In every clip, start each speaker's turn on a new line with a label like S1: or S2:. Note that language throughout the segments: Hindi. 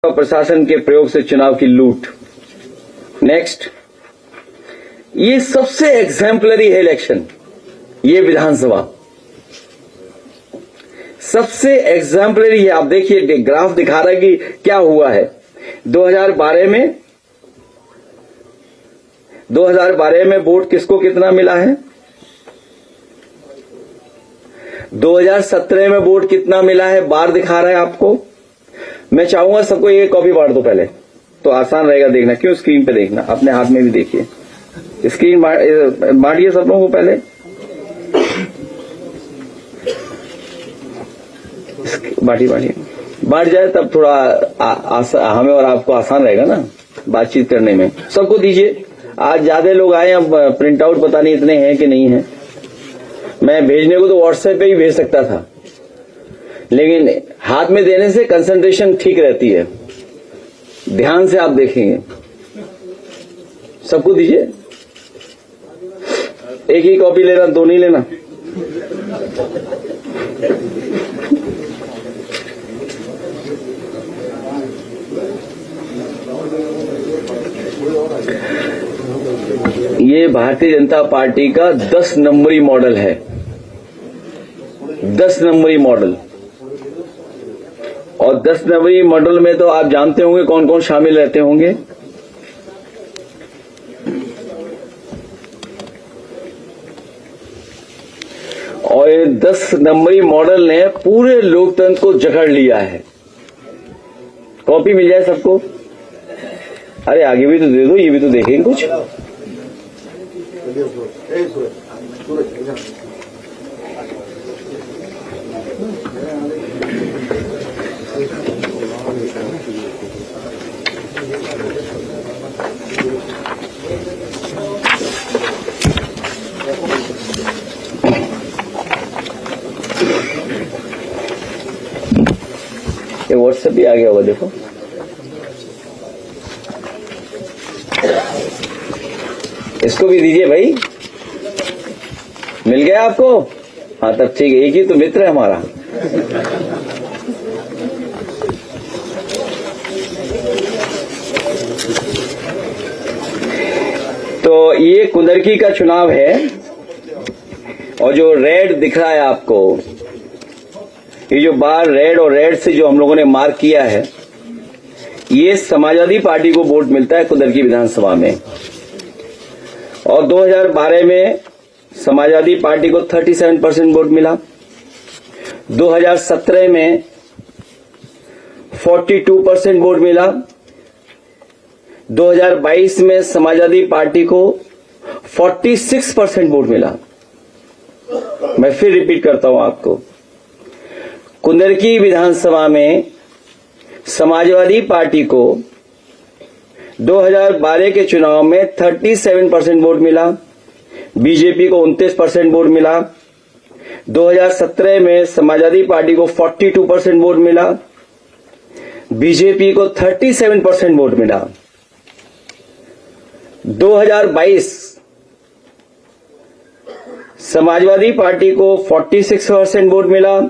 S1: प्रशासन के प्रयोग से चुनाव की लूट। नेक्स्ट, ये सबसे एग्जाम्पलरी है इलेक्शन, ये विधानसभा सबसे एग्जाम्पलरी है। आप देखिए ग्राफ दिखा रहा है कि क्या हुआ है 2012 में वोट किसको कितना मिला है, 2017 में वोट कितना मिला है, बार दिखा रहा है आपको। मैं चाहूंगा सबको ये कॉपी बांट दो पहले, तो आसान रहेगा देखना। क्यों स्क्रीन पे देखना, अपने हाथ में भी देखिए। स्क्रीन बांटिए सब लोगों को पहले, बांटिए बांट जाए तब थोड़ा हमें और आपको आसान रहेगा ना बातचीत करने में। सबको दीजिए। आज ज्यादा लोग आए, अब प्रिंट आउट पता नहीं इतने हैं कि नहीं है। मैं भेजने को तो व्हाट्सएप पे ही भेज सकता था, लेकिन हाथ में देने से कंसंट्रेशन ठीक रहती है। ध्यान से आप देखेंगे। सबको दीजिए। एक ही कॉपी लेना, दो नहीं लेना। ये भारतीय जनता पार्टी का 10 नंबरी मॉडल है, 10 नंबरी मॉडल। और 10 नंबरी मॉडल में तो आप जानते होंगे कौन कौन शामिल रहते होंगे। और ये 10 नंबरी मॉडल ने पूरे लोकतंत्र को जकड़ लिया है। कॉपी मिल जाए सबको। अरे आगे भी तो दे दो, ये भी तो देखेंगे कुछ। ये व्हाट्सएप भी आ गया होगा, देखो। इसको भी दीजिए भाई। मिल गया आपको? हाँ तब ठीक है, एक ही तो मित्र है हमारा। तो ये कुंदरकी का चुनाव है, और जो रेड दिख रहा है आपको, ये जो बार रेड और रेड से जो हम लोगों ने मार्क किया है, ये समाजवादी पार्टी को वोट मिलता है कुंदरकी विधानसभा में। और 2012 में समाजवादी पार्टी को 37% वोट मिला। 2017 में 42% वोट मिला। 2022 में समाजवादी पार्टी को 46% वोट मिला। मैं फिर रिपीट करता हूं आपको, कुंदरकी विधानसभा में समाजवादी पार्टी को 2012 के चुनाव में 37% वोट मिला, बीजेपी को 29% वोट मिला। 2017 में समाजवादी पार्टी को 42% वोट मिला, बीजेपी को 37% वोट मिला। 2022 समाजवादी पार्टी को 46% वोट मिला,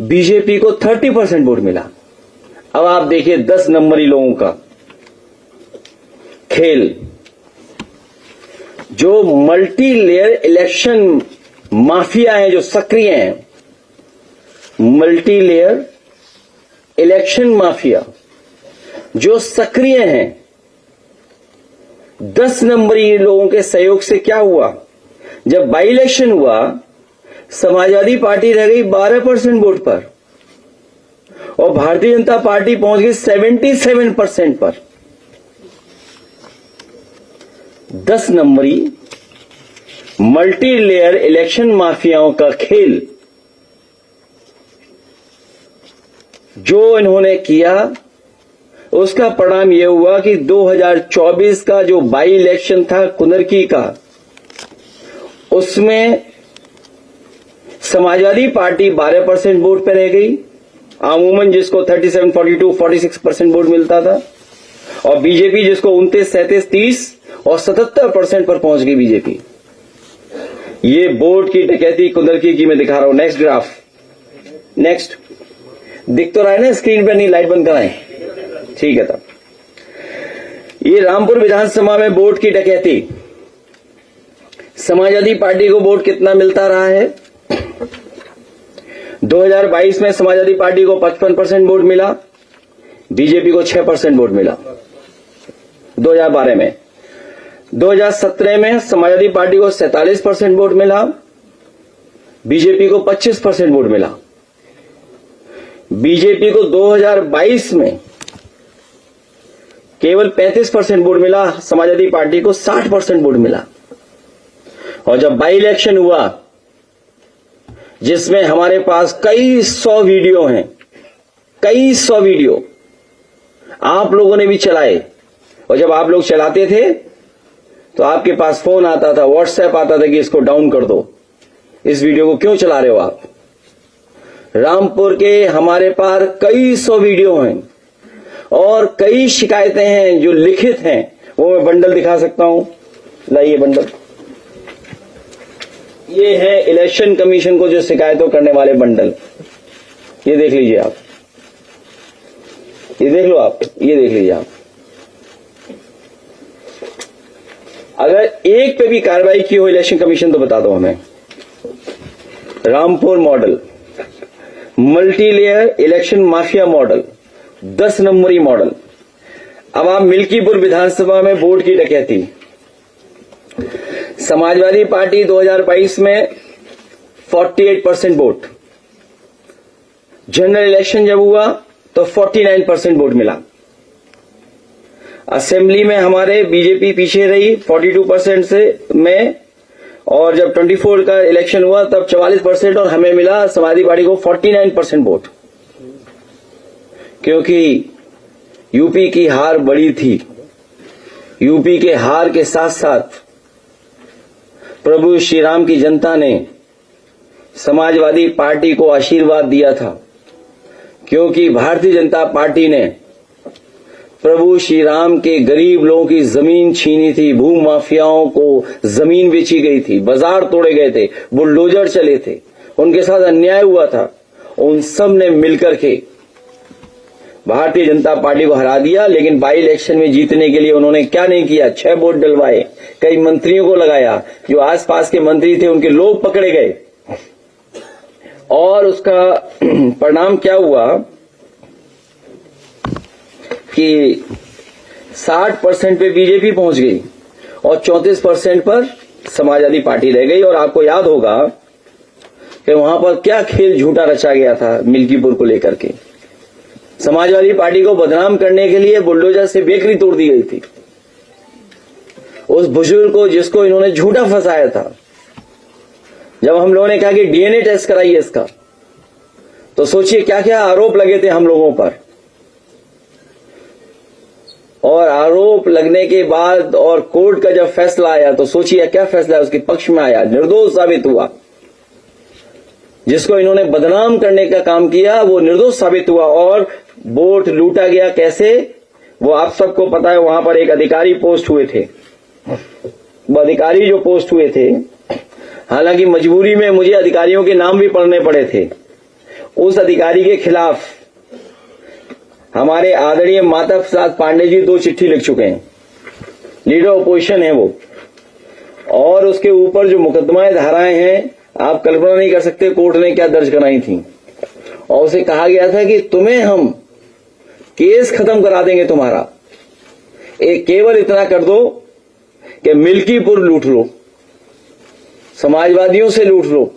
S1: बीजेपी को 30% वोट मिला। अब आप देखिए 10 नंबरी लोगों का खेल। जो मल्टी लेयर इलेक्शन माफिया हैं, जो सक्रिय हैं, मल्टी लेयर इलेक्शन माफिया जो सक्रिय हैं, 10 नंबरी लोगों के सहयोग से क्या हुआ, जब बाई इलेक्शन हुआ समाजवादी पार्टी रह गई 12% वोट पर, और भारतीय जनता पार्टी पहुंच गई 77% पर। 10 नंबरी मल्टी लेयर इलेक्शन माफियाओं का खेल जो इन्होंने किया, उसका परिणाम यह हुआ कि 2024 का जो बाई इलेक्शन था कुंदरकी का, उसमें समाजवादी पार्टी 12% वोट पर रह गई, अमूमन जिसको 37, 42, 46% वोट मिलता था, और बीजेपी जिसको 29, 37, 30 और 77% पर पहुंच गई बीजेपी। ये वोट की डकैती कुंदरकी की मैं दिखा रहा हूं। Next graph. नेक्स्ट दिख तो रहा है ना स्क्रीन पे? नहीं, लाइट बंद कराएं। ठीक है। तब ये रामपुर विधानसभा में वोट की डकैती, समाजवादी पार्टी को वोट कितना मिलता रहा है? 2022 में समाजवादी पार्टी को 55% वोट मिला, बीजेपी को 6% वोट मिला 2012 में। 2017 में समाजवादी पार्टी को 47% वोट मिला, बीजेपी को 25% वोट मिला। बीजेपी को 2022 में केवल 35% वोट मिला, समाजवादी पार्टी को 60% वोट मिला। और जब बाई इलेक्शन हुआ, जिसमें हमारे पास कई सौ वीडियो हैं, कई सौ वीडियो आप लोगों ने भी चलाए, और जब आप लोग चलाते थे तो आपके पास फोन आता था, व्हाट्सएप आता था कि इसको डाउन कर दो, इस वीडियो को क्यों चला रहे हो आप। रामपुर के हमारे पास कई सौ वीडियो हैं और कई शिकायतें हैं जो लिखित हैं, वो मैं बंडल दिखा सकता हूं। लाइए बंडल, ये है इलेक्शन कमीशन को जो शिकायतों करने वाले बंडल, ये देख लीजिए आप, ये देख लो आप, ये देख लीजिए आप। अगर एक पे भी कार्रवाई की हो इलेक्शन कमीशन तो बता दो हमें। Rampur model, multi layer election mafia model, 10 नंबरी मॉडल। अब आप मिल्कीपुर विधानसभा में वोट की डकैती, समाजवादी पार्टी 2022 में 48% वोट, जनरल इलेक्शन जब हुआ तो 49% वोट मिला। असेंबली में हमारे बीजेपी पीछे रही 42% से में, और जब 24 का इलेक्शन हुआ तब 44% और हमें मिला समाजवादी पार्टी को 49% वोट। क्योंकि यूपी की हार बड़ी थी, यूपी के हार के साथ साथ प्रभु श्री राम की जनता ने समाजवादी पार्टी को आशीर्वाद दिया था, क्योंकि भारतीय जनता पार्टी ने प्रभु श्री राम के गरीब लोगों की जमीन छीनी थी, भू माफियाओं को जमीन बेची गई थी, बाजार तोड़े गए थे, बुलडोजर चले थे, उनके साथ अन्याय हुआ था। उन सब ने मिलकर के भारतीय जनता पार्टी को हरा दिया। लेकिन बाई इलेक्शन में जीतने के लिए उन्होंने क्या नहीं किया, 6 वोट डलवाए, कई मंत्रियों को लगाया, जो आसपास के मंत्री थे उनके लोग पकड़े गए, और उसका परिणाम क्या हुआ कि 60% पे बीजेपी पहुंच गई और 34% पर समाजवादी पार्टी रह गई। और आपको याद होगा कि वहां पर क्या खेल झूठा रचा गया था मिल्कीपुर को लेकर के। समाजवादी पार्टी को बदनाम करने के लिए बुलडोजर से बेकरी तोड़ दी गई थी। उस बुजुर्ग को जिसको इन्होंने झूठा फंसाया था, जब हम लोगों ने कहा कि डीएनए टेस्ट कराइए इसका, तो सोचिए क्या क्या आरोप लगे थे हम लोगों पर। और आरोप लगने के बाद और कोर्ट का जब फैसला आया तो सोचिए क्या फैसला उसके पक्ष में आया, निर्दोष साबित हुआ। जिसको इन्होंने बदनाम करने का काम किया वो निर्दोष साबित हुआ और वोट लूटा गया। कैसे, वो आप सबको पता है। वहां पर एक अधिकारी पोस्ट हुए थे, वो अधिकारी जो पोस्ट हुए थे, हालांकि मजबूरी में मुझे अधिकारियों के नाम भी पढ़ने पड़े थे। उस अधिकारी के खिलाफ हमारे आदरणीय माता प्रसाद पांडे जी 2 चिट्ठी लिख चुके हैं, लीडर ऑपोजिशन है वो। और उसके ऊपर जो मुकदमाएं धाराएं हैं, आप कल्पना नहीं कर सकते कोर्ट ने क्या दर्ज कराई थी। और उसे कहा गया था कि तुम्हें हम केस खत्म करा देंगे तुम्हारा, एक केवल इतना कर दो कि मिल्कीपुर लूट लो, समाजवादियों से लूट लो।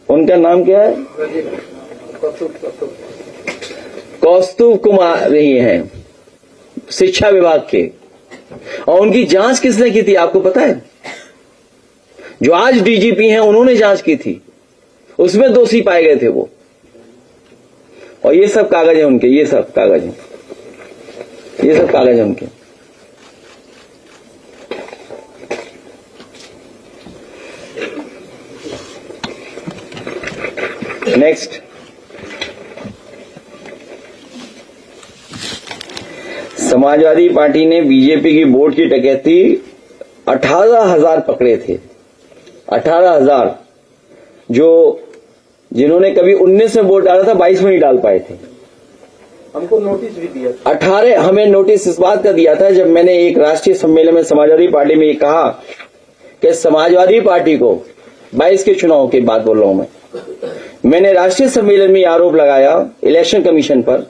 S1: उनका नाम क्या है? कौस्तुभ कुमार रही हैं, शिक्षा विभाग के। और उनकी जांच किसने की थी आपको पता है? जो आज डीजीपी हैं उन्होंने जांच की थी, उसमें दोषी पाए गए थे वो। और ये सब कागज है उनके, ये सब कागज है, ये सब कागज है उनके। नेक्स्ट, समाजवादी पार्टी ने बीजेपी की वोट की डकैती 18,000 पकड़े थे, 18,000 जो जिन्होंने कभी 19 में वोट डाला था 22 में नहीं डाल पाए थे।
S2: हमको नोटिस भी दिया था।
S1: 18 हमें नोटिस इस बात का दिया था जब मैंने एक राष्ट्रीय सम्मेलन में समाजवादी पार्टी में ये कहा कि समाजवादी पार्टी को 22 के चुनाव की बात बोल रहा हूं मैंने राष्ट्रीय सम्मेलन में आरोप लगाया इलेक्शन कमीशन पर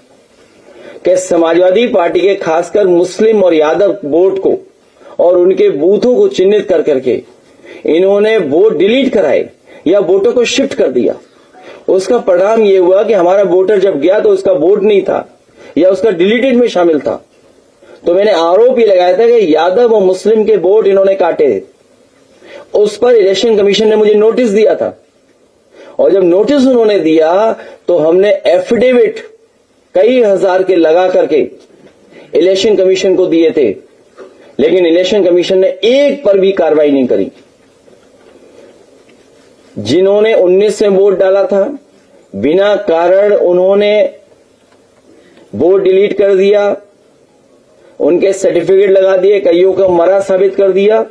S1: कि समाजवादी पार्टी के खासकर मुस्लिम और यादव वोट को और उनके बूथों को चिन्हित कर करके इन्होंने वोट डिलीट कराए या वोटों को शिफ्ट कर दिया। उसका परिणाम यह हुआ कि हमारा वोटर जब गया तो उसका वोट नहीं था या उसका डिलीटेड में शामिल था। तो मैंने आरोप ये लगाया था कि यादव और मुस्लिम के वोट इन्होंने काटे। उस पर इलेक्शन कमीशन ने मुझे नोटिस दिया था और जब नोटिस उन्होंने दिया तो हमने एफिडेविट कई हजार के लगा करके इलेक्शन कमीशन को दिए थे, लेकिन इलेक्शन कमीशन ने एक पर भी कार्रवाई नहीं करी। जिन्होंने 19 में वोट डाला था बिना कारण उन्होंने वोट डिलीट कर दिया, उनके सर्टिफिकेट लगा दिए, कईयों को मरा साबित कर दिया।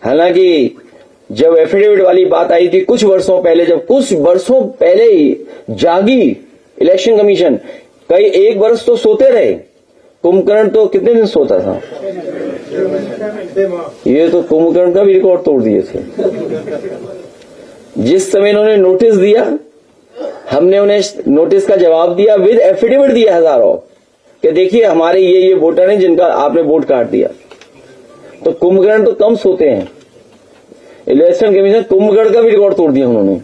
S1: हालांकि जब एफिडेविट वाली बात आई थी कुछ वर्षों पहले ही जागी इलेक्शन कमीशन, कई एक वर्ष तो सोते रहे। कुंभकर्ण तो कितने दिन सोता था, ये तो कुंभकर्ण का भी रिकॉर्ड तोड़ दिए थे। जिस समय इन्होंने नोटिस दिया हमने उन्हें नोटिस का जवाब दिया, विद एफिडेविट दिया हजारों कि देखिए हमारे ये वोटर हैं जिनका आपने वोट काट दिया। तो कुंभकर्ण तो कम सोते हैं, इलेक्शन कमीशन कुंभकर्ण का भी रिकॉर्ड तोड़ दिया उन्होंने।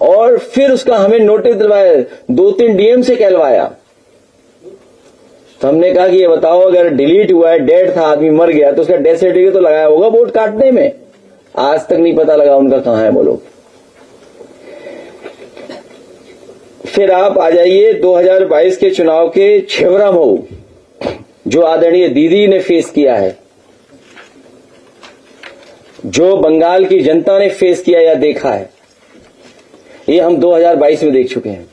S1: और फिर उसका हमें नोटिस दिलवाया, 2-3 डीएम से कहलवाया। तो हमने कहा कि ये बताओ अगर डिलीट हुआ है, डेड था, आदमी मर गया, तो उसका डेथ सर्टिफिकेट तो लगाया होगा वोट काटने में। आज तक नहीं पता लगा उनका कहां है वो लोग। फिर आप आ जाइए 2022 के चुनाव के छेवरा मऊ, जो आदरणीय दीदी ने फेस किया है, जो बंगाल की जनता ने फेस किया या देखा है, ये हम 2022 में देख चुके हैं।